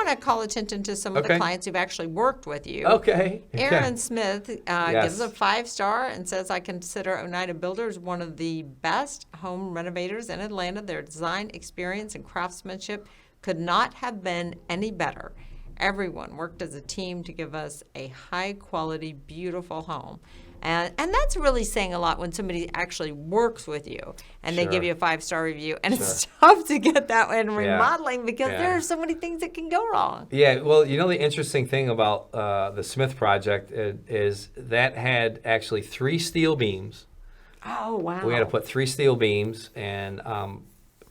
want to call attention to some of the clients who've actually worked with you. Okay. Aaron Smith Yes. gives a 5-star and says, I consider Oneida Builders one of the best home renovators in Atlanta. Their design experience and craftsmanship could not have been any better. Everyone worked as a team to give us a high-quality, beautiful home. And that's really saying a lot when somebody actually works with you and they give you a 5-star review. And it's tough to get that in remodeling because there are so many things that can go wrong. Yeah, well, you know, the interesting thing about the Smith project is that had actually 3 steel beams. Oh, wow. We had to put 3 steel beams, and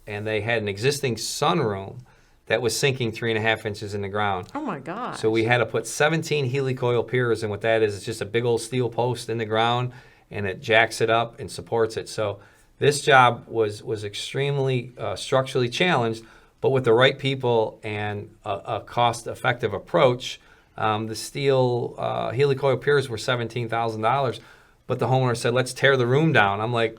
they had an existing sunroom that was sinking 3.5 inches in the ground. Oh my gosh. So we had to put 17 helicoil piers, and what that is, it's just a big old steel post in the ground, and it jacks it up and supports it. So this job was extremely structurally challenged, but with the right people and a cost-effective approach, the steel helicoil piers were $17,000, but the homeowner said, let's tear the room down. I'm like,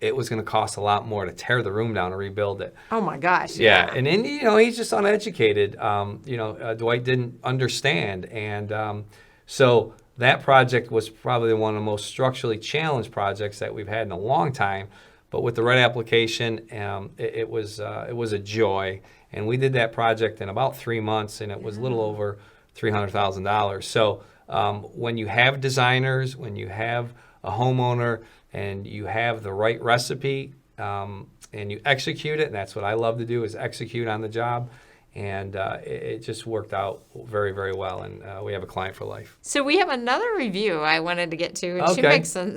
it was going to cost a lot more to tear the room down and rebuild it. Oh my gosh. Yeah. And then, you know, he's just uneducated. Dwight didn't understand. And so that project was probably one of the most structurally challenged projects that we've had in a long time. But with the right application, it was a joy. And we did that project in about 3 months, and it was a little over $300,000. So when you have designers, when you have a homeowner, and you have the right recipe, and you execute it, and that's what I love to do, is execute on the job. And it just worked out very, very well, and we have a client for life. So we have another review I wanted to get to, and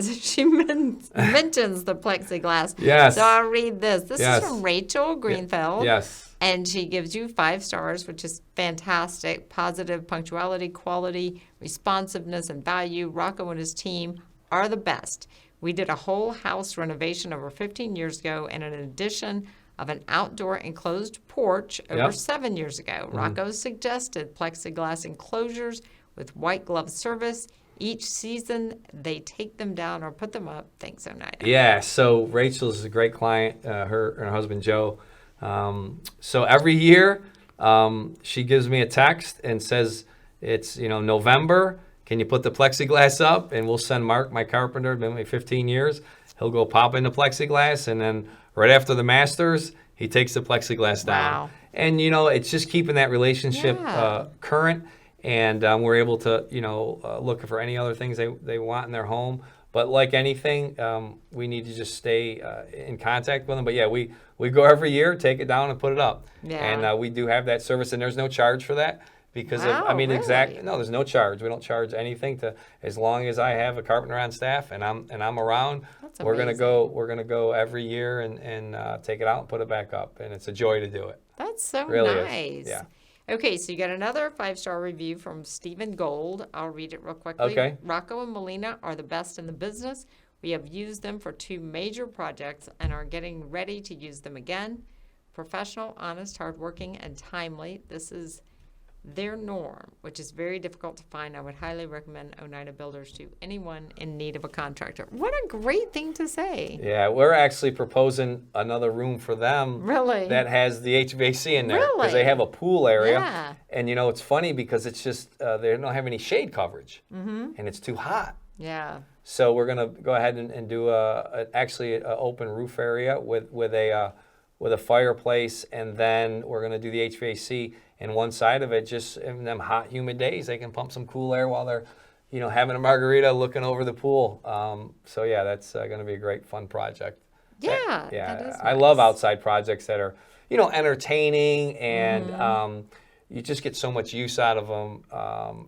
she mentions the plexiglass. Yes. So I'll read this. This Yes. is from Rachel Greenfeld. Yes. And she gives you 5 stars, which is fantastic. Positive punctuality, quality, responsiveness, and value. Rocco and his team are the best. We did a whole house renovation over 15 years ago and an addition of an outdoor enclosed porch over 7 years ago. Rocco suggested plexiglass enclosures with white glove service. Each season, they take them down or put them up. Thanks, Oneida. Yeah, so Rachel's a great client, her and her husband, Joe. So every year, she gives me a text and says, it's, November. Can you put the plexiglass up? And we'll send Mark, my carpenter, been with me 15 years. He'll go pop in the plexiglass, and then right after the Masters, he takes the plexiglass down. Wow. And, it's just keeping that relationship current. And we're able to, look for any other things they want in their home. But like anything, we need to just stay in contact with them. But yeah, we go every year, take it down and put it up. Yeah. And we do have that service, and there's no charge for that. Because really? No, there's no charge. We don't charge anything as long as I have a carpenter on staff and I'm around. That's we're amazing. We're gonna go every year and take it out and put it back up, and it's a joy to do it. That's so really nice. Is. Yeah. Okay, so you got another 5-star review from Stephen Gould. I'll read it real quickly. Okay. Rocco and Melina are the best in the business. We have used them for 2 major projects and are getting ready to use them again. Professional, honest, hardworking, and timely. This is their norm, which is very difficult to find. I would highly recommend Oneida Builders to anyone in need of a contractor. What a great thing to say. Yeah, we're actually proposing another room for them. Really? That has the HVAC in there. Really? Because they have a pool area. Yeah. And it's funny because it's just, they don't have any shade coverage. Mm-hmm. And it's too hot. Yeah. So we're going to go ahead and do actually an open roof area with a fireplace, and then we're going to do the HVAC. And one side of it, just in them hot, humid days, they can pump some cool air while they're, having a margarita looking over the pool. So yeah, that's going to be a great, fun project. Yeah. Yeah. That is I nice. love outside projects that are, entertaining, and you just get so much use out of them.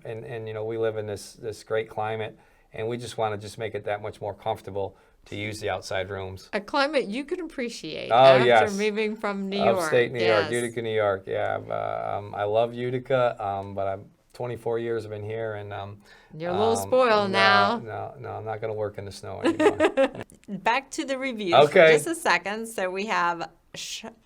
And we live in this great climate, and we just want to just make it that much more comfortable to use the outside rooms. A climate you can appreciate after moving from New York. Upstate New York, Utica, New York. Yeah, I love Utica, but I'm 24 years I've been here, and you're a little spoiled now. No, I'm not going to work in the snow anymore. Back to the reviews Okay. for just a second. So we have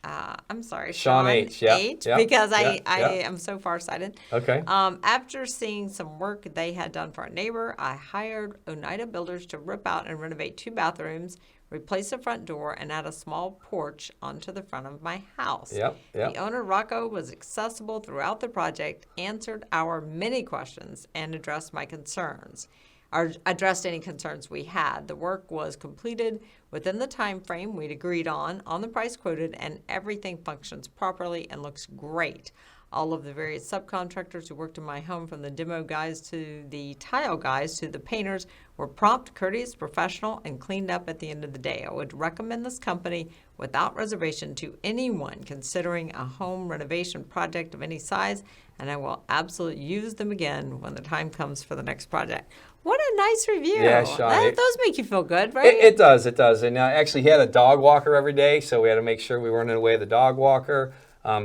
I'm sorry, Sean H. Yep, H, yep, because yep, I yep. am so farsighted. Okay. After seeing some work they had done for a neighbor, I hired Oneida Builders to rip out and renovate 2 bathrooms, replace the front door, and add a small porch onto the front of my house. Yep, yep. The owner, Rocco, was accessible throughout the project, answered our many questions, and addressed my concerns. Or addressed any concerns we had. The work was completed within the time frame we'd agreed on the price quoted, and everything functions properly and looks great. All of the various subcontractors who worked in my home, from the demo guys to the tile guys to the painters, were prompt, courteous, professional, and cleaned up at the end of the day. I would recommend this company without reservation to anyone considering a home renovation project of any size, and I will absolutely use them again when the time comes for the next project. What a nice review. Yeah, Sean, Those make you feel good, right? It does, it does. And actually, he had a dog walker every day, so we had to make sure we weren't in the way of the dog walker.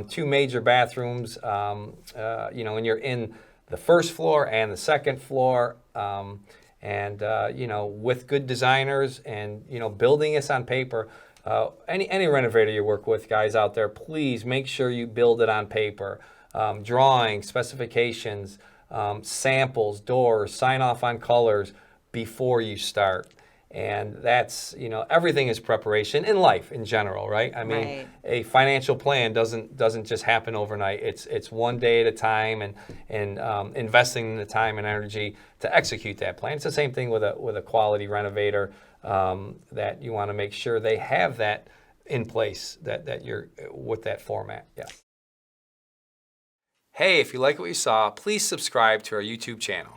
2 major bathrooms, when you're in the first floor and the second floor, with good designers and, building this on paper. Any renovator you work with, guys out there, please make sure you build it on paper. Drawings, specifications, samples, doors, sign off on colors before you start. And that's, everything is preparation in life in general, right? I mean, Right. A financial plan doesn't just happen overnight. It's one day at a time, and investing the time and energy to execute that plan. It's the same thing with a quality renovator, that you want to make sure they have that in place, that you're with that format. Yeah. Hey, if you like what you saw, please subscribe to our YouTube channel.